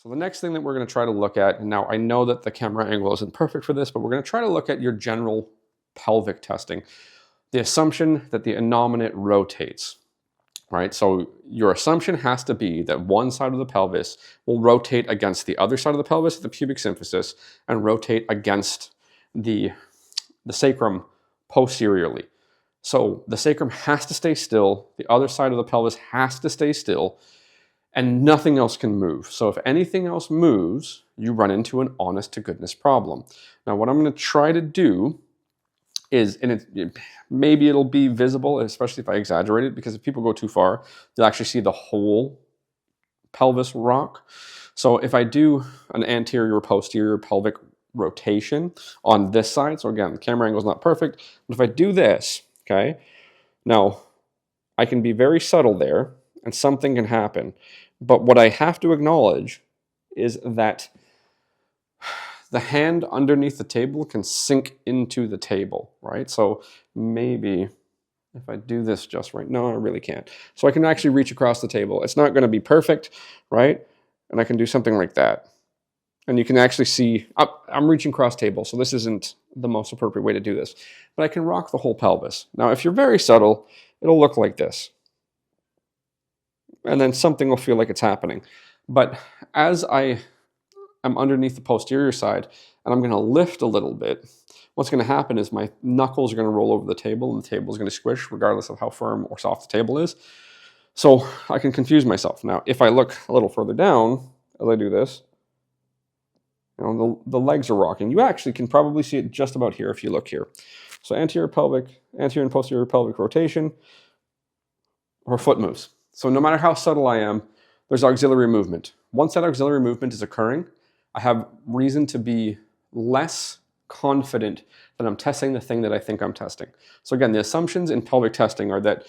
So the next thing that we're going to try to look at, and now I know that the camera angle isn't perfect for this, but we're going to try to look at your general pelvic testing. The assumption that the innominate rotates, right? So your assumption has to be that one side of the pelvis will rotate against the other side of the pelvis, the pubic symphysis, and rotate against the sacrum posteriorly. So the sacrum has to stay still, the other side of the pelvis has to stay still, and nothing else can move. So if anything else moves, you run into an honest to goodness problem. Now what I'm going to try to do is, and maybe it'll be visible, especially if I exaggerate it, because if people go too far, they'll actually see the whole pelvis rock. So if I do an anterior posterior pelvic rotation on this side, so again, the camera angle is not perfect, but if I do this, okay, now I can be very subtle there and something can happen. But what I have to acknowledge is that the hand underneath the table can sink into the table, right? So maybe if I do this just right, no, I really can't. So I can actually reach across the table. It's not going to be perfect, right? And I can do something like that. And you can actually see, I'm reaching across table, so this isn't the most appropriate way to do this. But I can rock the whole pelvis. Now, if you're very subtle, it'll look like this. And then something will feel like it's happening. But as I am underneath the posterior side, and I'm going to lift a little bit, what's going to happen is my knuckles are going to roll over the table, and the table is going to squish regardless of how firm or soft the table is. So I can confuse myself. Now, if I look a little further down, as I do this, you know, the legs are rocking. You actually can probably see it just about here if you look here. So anterior and posterior pelvic rotation, or foot moves. So no matter how subtle I am, there's auxiliary movement. Once that auxiliary movement is occurring, I have reason to be less confident that I'm testing the thing that I think I'm testing. So again, the assumptions in pelvic testing are that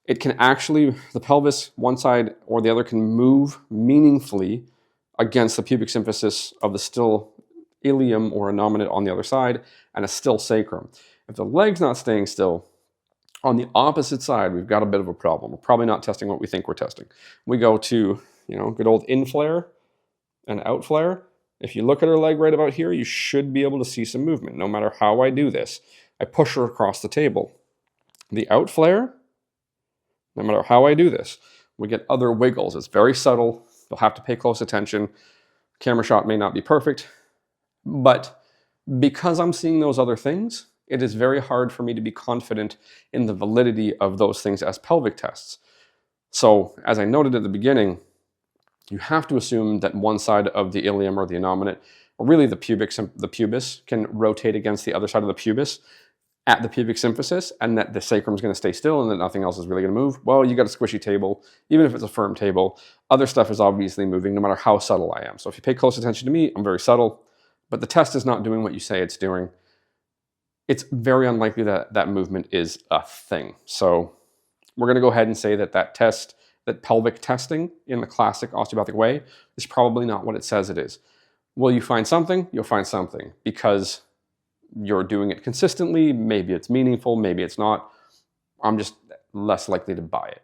it can actually, the pelvis, one side or the other, can move meaningfully against the pubic symphysis of the still ilium or innominate on the other side and a still sacrum. If the leg's not staying still, on the opposite side, we've got a bit of a problem. We're probably not testing what we think we're testing. We go to, good old in flare and out flare. If you look at her leg right about here, you should be able to see some movement. No matter how I do this, I push her across the table. The out flare, no matter how I do this, we get other wiggles. It's very subtle. You'll have to pay close attention. Camera shot may not be perfect, but because I'm seeing those other things, it is very hard for me to be confident in the validity of those things as pelvic tests. So, as I noted at the beginning, you have to assume that one side of the ilium or the innominate, or really the pubis, can rotate against the other side of the pubis at the pubic symphysis, and that the sacrum is going to stay still and that nothing else is really going to move. Well, you got a squishy table. Even if it's a firm table, other stuff is obviously moving no matter how subtle I am. So if you pay close attention to me, I'm very subtle, but the test is not doing what you say it's doing. It's very unlikely that that movement is a thing. So we're going to go ahead and say that that pelvic testing in the classic osteopathic way is probably not what it says it is. Will you find something? You'll find something because you're doing it consistently. Maybe it's meaningful, maybe it's not. I'm just less likely to buy it.